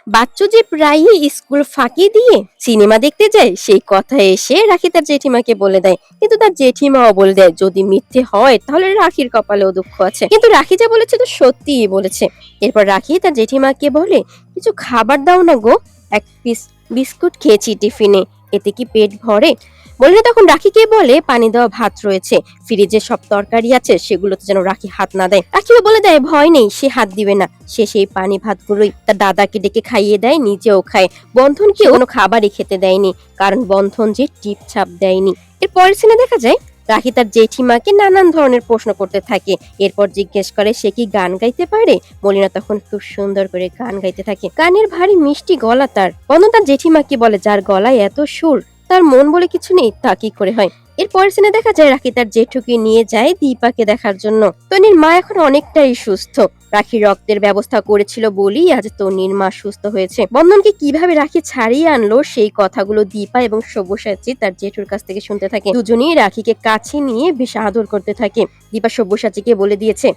বাচ্চু যে প্রায়ই স্কুল ফাঁকি দিয়ে সিনেমা দেখতে যায় সেই কথা এসে রাখি তার জেঠিমাকে বলে দেয়, কিন্তু তার জেঠিমাও বলে দেয় যদি মিথ্যে হয় তাহলে রাখির কপালেও দুঃখ আছে। কিন্তু রাখি যা বলেছে তো সত্যিই বলেছে। এরপর রাখি তার জেঠিমাকে বলে, কিছু খাবার দাও না গো, এক পিস বিস্কুট খেয়েছি টিফিনে, এতে কি পেট ভরে? মলিনা তখন রাখিকে বলে পানি দেওয়া ভাত রয়েছে, ফ্রিজে সব তরকারি আছে, সেগুলোতে যেন রাখি হাত না দেয়। রাখিও বলে দেয় ভয় নেই, সে হাত দিবে না। সে সেই পানি ভাতগুলোই তার দাদাকে ডেকে খাইয়ে দেয়, নিজেও খায়। বন্ধনকে কোনো খাবারই খেতে দেয়নি, কারণ বন্ধন যে টিপ ছাপ দেয়নি। এর পরের সিনে দেখা যায় রাখি তার জেঠিমাকে নানান ধরনের প্রশ্ন করতে থাকে। এরপর জিজ্ঞেস করে সে কি গান গাইতে পারে। মলিনা তখন খুব সুন্দর করে গান গাইতে থাকে, গানের ভারী মিষ্টি গলা তার। বন্ধন তার জেঠিমাকে বলে যার গলায় এত সুর তার মন বলে কিছু নেই, তা কি করে হয়। এর পরের সিনে দেখা যায় রাখি তার জেঠুকে নিয়ে যায় দীপাকে দেখার জন্য। তনির মা এখন অনেকটাই সুস্থ, রাখি রক্তের ব্যবস্থা করেছিল বলেই আজ তনির মা সুস্থ হয়েছে। বন্ধনকে কিভাবে রাখি ছাড়িয়ে আনলো সেই কথাগুলো দীপা এবং সব্যসাচী তার জেঠুর কাছ থেকে শুনতে থাকে। দুজনেই রাখিকে কাছে নিয়ে বেশ আদর করতে থাকে। দীপা সব্যসাচীকে বলে দিয়েছে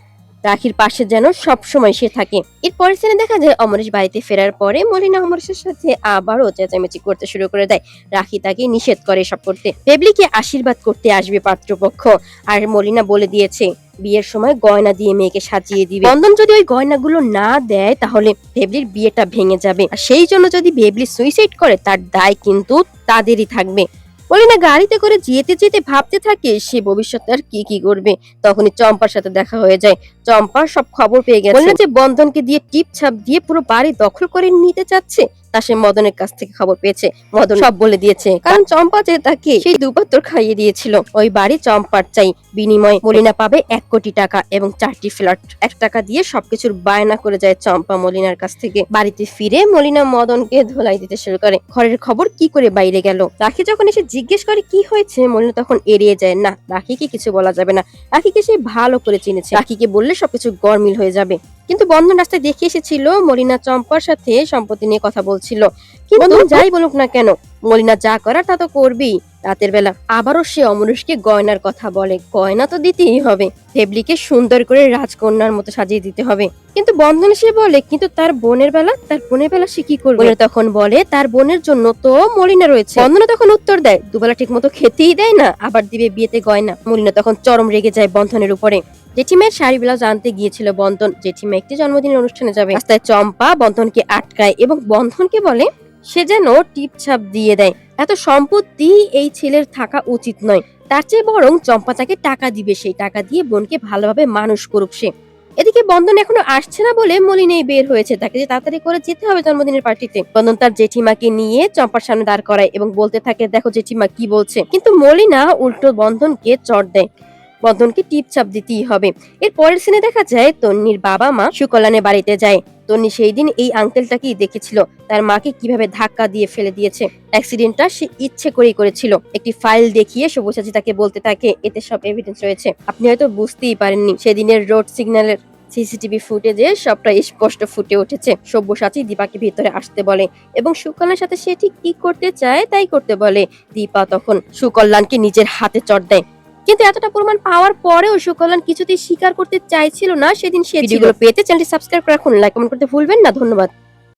রাখির পাশে যেন সব সময় সে থাকে। এর পরের সিনে দেখা যায় অমরেশ বাড়িতে ফেরার পরে মলিনা অমরেশের সাথে আবারও চেঁচামেচি করতে শুরু করে দেয়। রাখি তাকে নিষেধ করে সব করতে। বেবলিকে আশীর্বাদ করতে আসবে পাত্রপক্ষ, আর মলিনা বলে দিয়েছে বিয়ের সময় গয়না দিয়ে মেয়েকে সাজিয়ে দিবে। বন্ধন যদি ওই গয়নাগুলো না দেয় তাহলে বেবলির বিয়েটা ভেঙে যাবে, আর সেই জন্য যদি বেবলি সুইসাইড করে তার দায় কিন্তু তাদেরই থাকবে। মলিনা গাড়িতে করে যেতে যেতে ভাবতে থাকে সে ভবিষ্যতে আর কি কি করবে। তখনই চম্পার সাথে দেখা হয়ে যায়। চম্পা সব খবর পেয়ে গেছে। মলিনা যে বন্ধনকে দিয়ে টিপ ছাপ দিয়ে পুরো বাড়ি দখল করে নিতে চাচ্ছে তা সে মদনের কাছ থেকে খবর পেয়েছে। মদন সব বলে দিয়েছে, কারণ চম্পা যে তাকে সেই দুপাত্তর খাইয়ে দিয়েছিল। ওই বাড়ি চম্পার চাই, বিনিময়ে মলিনা পাবে 1 কোটি টাকা এবং 4টি ফ্ল্যাট। 1 টাকা দিয়ে সবকিছুর বায়না করে যায় চম্পা মলিনার কাছ থেকে। বাড়িতে ফিরে মলিনা মদনকে ধোলাই দিতে শুরু করে। ঘরের খবর কি করে বাইরে গেল। রাখি যখন এসে জিজ্ঞেস করে কি হয়েছে, মলিনা তখন এড়িয়ে যায়, না রাখিকে কিছু বলা যাবে না, রাখিকে সে ভালো করে চিনেছে, রাখিকে বললে সবকিছু গরমিল হয়ে যাবে। কিন্তু বন্ধন রাস্তায় দেখে এসেছিল মলিনা চম্পার সাথে সম্পত্তি নিয়ে কথা বলছিল। কিন্তু যাই বলুক না কেন মলিনা যা করার তা তো করবেই। রাতের বেলা আবারও সে অমরেশকে গয়নার কথা বলে, গয়না তো দিতেই হবে, বেবলিকে সুন্দর করে রাজকন্যার মতো সাজিয়ে দিতে হবে। কিন্তু বন্ধন সে বলে কিন্তু তার বোনের বেলা সে কি করবে। তখন বলে তার বোনের জন্য তো মলিনা রয়েছে। বন্ধনা তখন উত্তর দেয় দুবেলা ঠিক মতো খেতেই দেয় না, আবার দিবে বিয়েতে গয়না। মলিনা তখন চরম রেগে যায় বন্ধনের উপরে। জেঠিমার শাড়ি ব্লাউজ আনতে গিয়েছিল বন্ধন, জেঠিমা একটি জন্মদিনের অনুষ্ঠানে যাবে। রাস্তায় চম্পা বন্ধনকে আটকায় এবং বন্ধনকে বলে সে যেন টিপছাপ দিয়ে দেয়, এত সম্পত্তি এই ছেলের থাকা উচিত নয়, তার চেয়ে বরং চম্পা তাকে টাকা দিবে, সেই টাকা দিয়ে বোনকে ভালোভাবে মানুষ করুক সে। এদিকে বন্ধন এখনো আসছে না বলে মলিনাই বের হয়েছে, তাকে যে তাড়াতাড়ি করে যেতে হবে জন্মদিনের পার্টিতে। বন্ধন তার জেঠিমাকে নিয়ে চম্পার সামনে দাঁড় করায় এবং বলতে থাকে দেখো জেঠিমা কি বলছে। কিন্তু মলিনা উল্টো বন্ধনকে চড় দেয়, বন্ধনকে টিপচাপ দিতেই হবে। এর পরের সিনে দেখা যায় তন্নির বাবা মা সুকল্যাণের বাড়িতে যায়। তন্নি সেই দিন এই আঙ্কেলটাকেই দেখেছিল, তার মাকে কিভাবে ধাক্কা দিয়ে ফেলে দিয়েছে। অ্যাক্সিডেন্টটা সে ইচ্ছে করেই করেছিল। একটি ফাইল দেখিয়ে সব্যসাচী তাকে বলতে থাকে এতে সব এভিডেন্স রয়েছে, আপনি হয়তো বুঝতেই পারেননি সেদিনের রোড সিগন্যালের সিসিটিভি ফুটেজে সবটা স্পষ্ট ফুটে উঠেছে। সব্যসাচী দীপাকে ভিতরে আসতে বলে এবং সুকল্যাণের সাথে সে ঠিক কি করতে চায় তাই করতে বলে। দীপা তখন সুকল্যাণকে নিজের হাতে চড় দেয়, কিন্তু এতটা প্রমাণ পাওয়ার পরেও সুকল্যাণ কিছুতেই স্বীকার করতে চাইছিল না সেদিন সে। ভিডিওগুলো পেতে চ্যানেলটি সাবস্ক্রাইব করে রাখুন, লাইক কমেন্ট করতে ভুলবেন না। ধন্যবাদ।